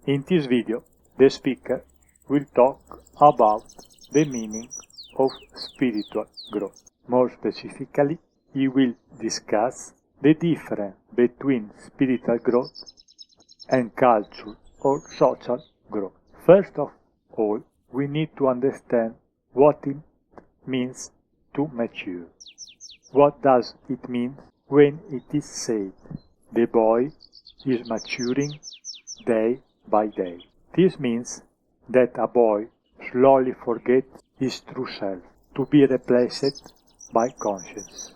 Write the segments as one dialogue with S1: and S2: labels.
S1: In this video, the speaker will talk about the meaning of spiritual growth. More specifically, he will discuss the difference between spiritual growth and cultural or social growth. First of all, we need to understand what it means to mature. What does it mean when it is said the boy is maturing day by day? This means that a boy slowly forgets his true self to be replaced by conscience.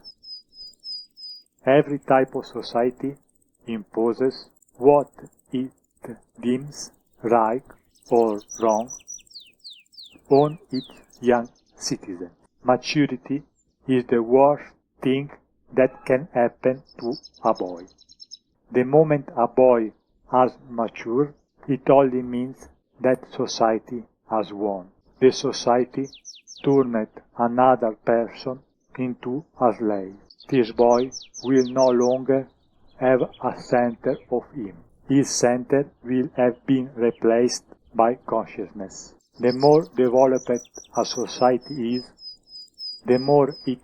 S1: Every type of society imposes what it deems right or wrong on its young citizen. Maturity is the worst thing that can happen to a boy. The moment a boy has matured, it only means that society has won. The society turned another person into a slave. This boy will no longer have a center of him. His center will have been replaced by consciousness. The more developed a society is, the more it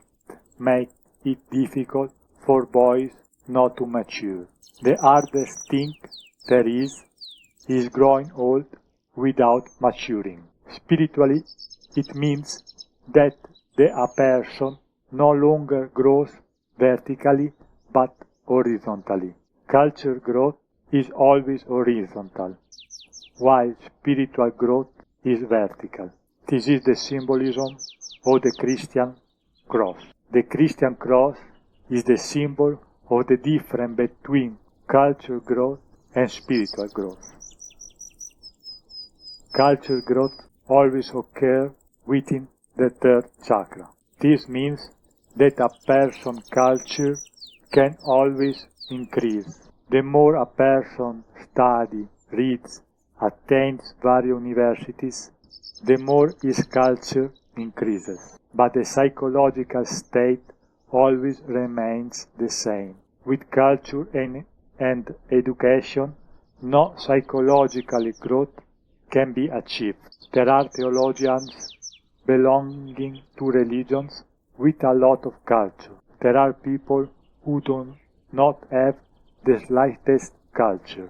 S1: makes it difficult for boys not to mature. The hardest thing there is growing old without maturing. Spiritually, it means that a person no longer grows vertically but horizontally. Cultural growth is always horizontal, while spiritual growth is vertical. This is the symbolism of the Christian cross. The Christian cross is the symbol of the difference between cultural growth and spiritual growth. Cultural growth always occurs within the third chakra. This means that a person's culture can always increase. The more a person studies, reads, attends various universities, the more his culture increases. But the psychological state always remains the same. With culture and education, no psychological growth can be achieved. There are theologians belonging to religions with a lot of culture. There are people who do not have the slightest culture.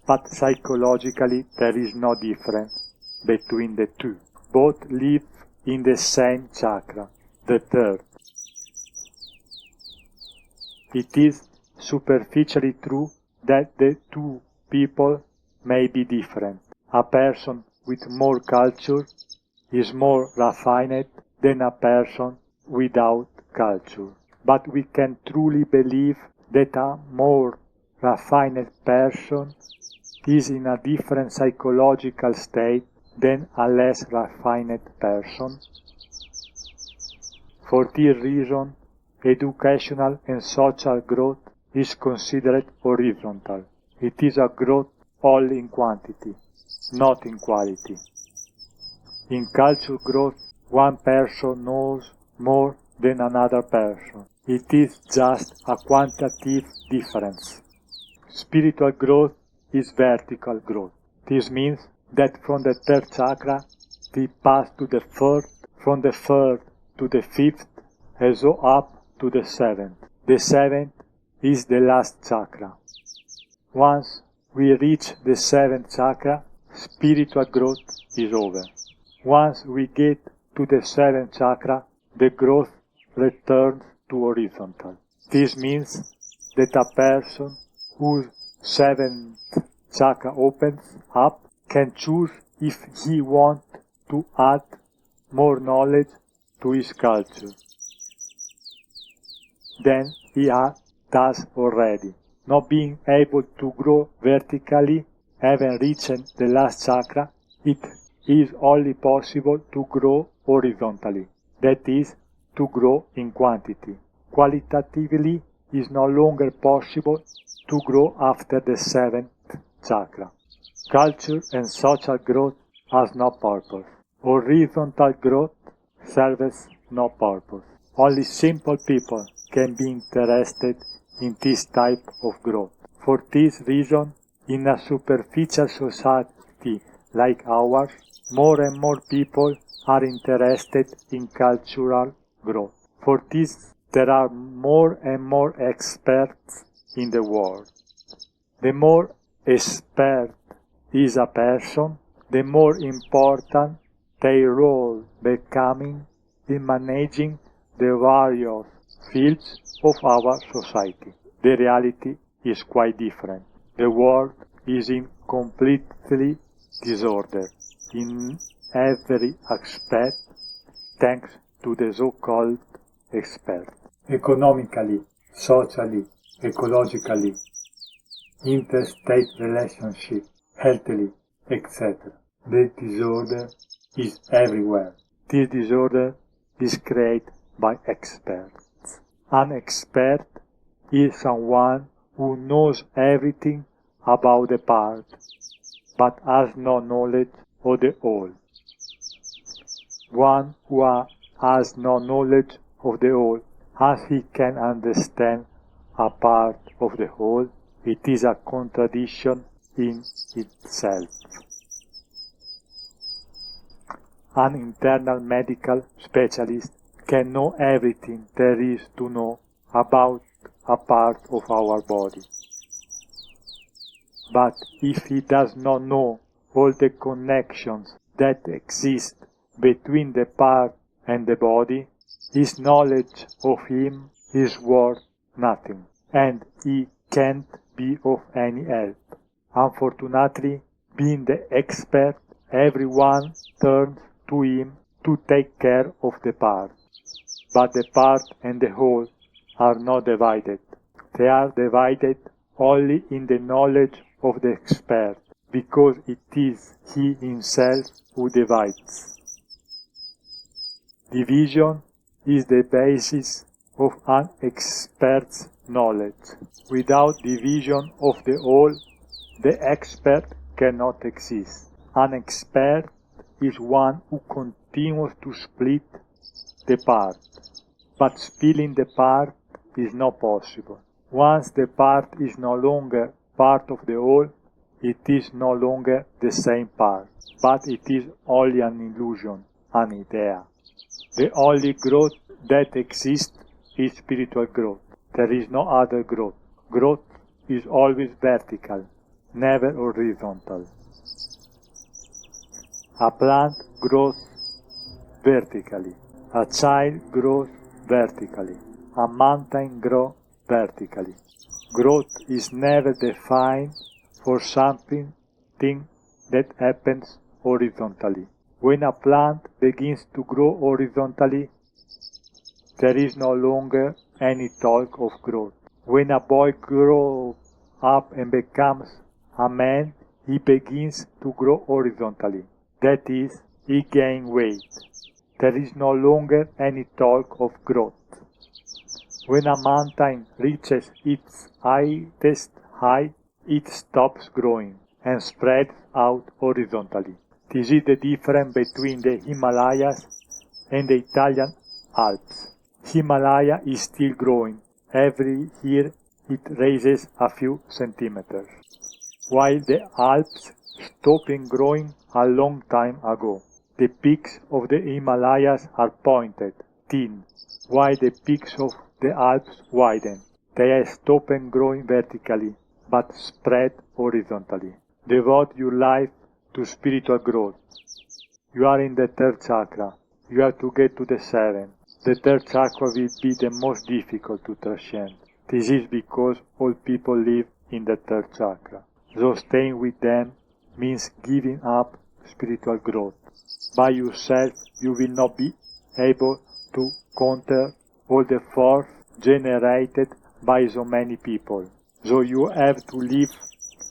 S1: But psychologically there is no difference between the two. Both live in the same chakra, the third. It is superficially true that the two people may be different. A person with more culture is more refined than a person without culture. But we can truly believe that a more refined person is in a different psychological state than a less refined person. For this reason, educational and social growth is considered horizontal. It is a growth only in quantity, not in quality. In cultural growth, one person knows more than another person. It is just a quantitative difference. Spiritual growth is vertical growth. This means that from the third chakra we pass to the fourth, from the third to the fifth, and so up to the seventh. The seventh is the last chakra. Once we reach the seventh chakra, spiritual growth is over. Once we get to the seventh chakra, the growth returns to horizontal. This means that a person whose seventh chakra opens up can choose if he wants to add more knowledge to his culture than he does already. Not being able to grow vertically, having reached the last chakra, it is only possible to grow horizontally, that is, to grow in quantity. Qualitatively, it is no longer possible to grow after the seventh chakra. Culture and social growth has no purpose. Horizontal growth serves no purpose. Only simple people can be interested in this type of growth. For this reason, In a superficial society like ours, more and more people are interested in cultural growth. For this, there are more and more experts in the world. The more expert is a person, the more important their role becoming in managing the various fields of our society. The reality is quite different. The world is in completely disorder in every aspect thanks to the so-called expert. Economically, socially, ecologically, interstate relationship, healthily, etc. The disorder is everywhere. This disorder is created by experts. An expert is someone who knows everything about the part, but has no knowledge of the whole. One who has no knowledge of the whole, as he can understand a part of the whole, it is a contradiction in itself. An internal medical specialist can know everything there is to know about a part of our body. But if he does not know all the connections that exist between the part and the body, his knowledge of him is worth nothing, and he can't be of any help. Unfortunately, being the expert, everyone turns to him to take care of the part. But the part and the whole are not divided. They are divided only in the knowledge of the expert, because it is he himself who divides. Division is the basis of an expert's knowledge. Without division of the whole, the expert cannot exist. An expert is one who continues to split the part, but splitting the part is not possible. Once the part is no longer part of the whole, it is no longer the same part, but it is only an illusion, an idea. The only growth that exists is spiritual growth. There is no other growth. Growth is always vertical, never horizontal. A plant grows vertically. A child grows vertically. A mountain grows vertically. Growth is never defined for something that happens horizontally. When a plant begins to grow horizontally, there is no longer any talk of growth. When a boy grows up and becomes a man, he begins to grow horizontally. That is, he gains weight. There is no longer any talk of growth. When a mountain reaches its highest height, it stops growing and spreads out horizontally. This is the difference between the Himalayas and the Italian Alps. Himalaya is still growing. Every year it raises a few centimeters, while the Alps stopped growing a long time ago. The peaks of the Himalayas are pointed, thin, while the peaks of the Alps widen. They have stopped growing vertically, but spread horizontally. Devote your life to spiritual growth. You are in the third chakra. You have to get to the seventh. The third chakra will be the most difficult to transcend. This is because all people live in the third chakra. So staying with them means giving up spiritual growth. By yourself, you will not be able to counter all the force generated by so many people. So you have to leave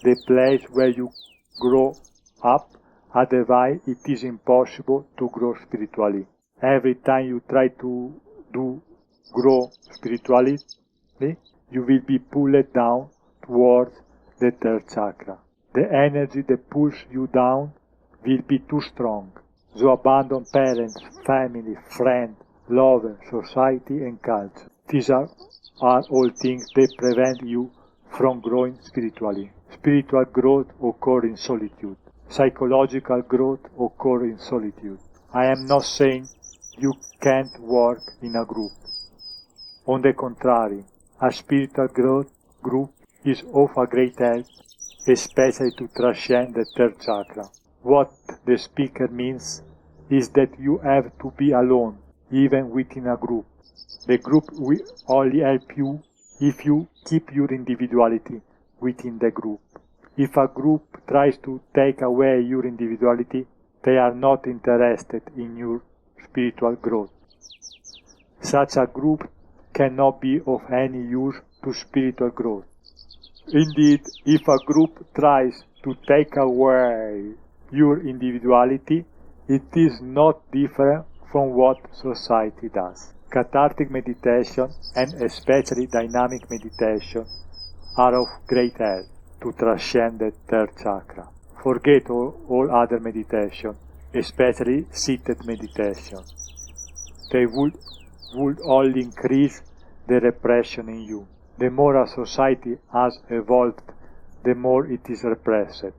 S1: the place where you grow up, otherwise it is impossible to grow spiritually. Every time you try to grow spiritually, you will be pulled down towards the third chakra. The energy that pulls you down will be too strong. So abandon parents, family, friends, lovers, society and culture. These are all things that prevent you from growing spiritually. Spiritual growth occurs in solitude. Psychological growth occurs in solitude. I am not saying you can't work in a group. On the contrary, a spiritual growth group is of a great help, especially to transcend the third chakra. What the speaker means is that you have to be alone, even within a group. The group will only help you if you keep your individuality within the group. If a group tries to take away your individuality, they are not interested in your spiritual growth. Such a group cannot be of any use to spiritual growth. Indeed, if a group tries to take away your individuality, it is not different from what society does. Cathartic meditation, and especially dynamic meditation, are of great help to transcend the third chakra. Forget all other meditation, especially seated meditation. They would only increase the repression in you. The more a society has evolved, the more it is repressed.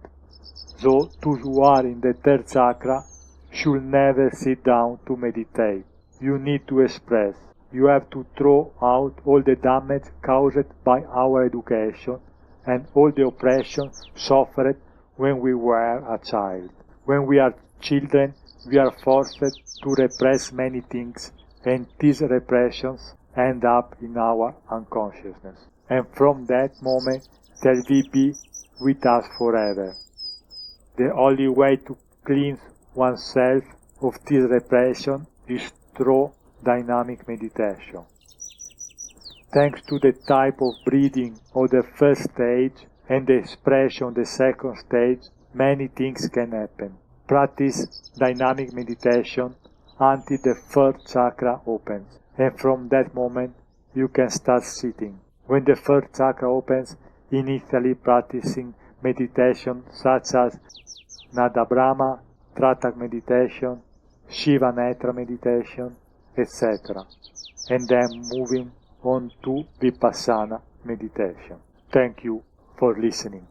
S1: So those who are in the third chakra should never sit down to meditate. You need to express. You have to throw out all the damage caused by our education and all the oppression suffered when we were a child. When we are children, we are forced to repress many things, and these repressions end up in our unconsciousness. And from that moment, they will be with us forever. The only way to cleanse oneself of this repression is through dynamic meditation. Thanks to the type of breathing of the first stage and the expression of the second stage, many things can happen. Practice dynamic meditation until the third chakra opens, and from that moment you can start sitting. When the third chakra opens, initially practicing meditation such as Nada Brahma, Tratak meditation, Shiva Netra meditation, etc. And then moving on to Vipassana meditation. Thank you for listening.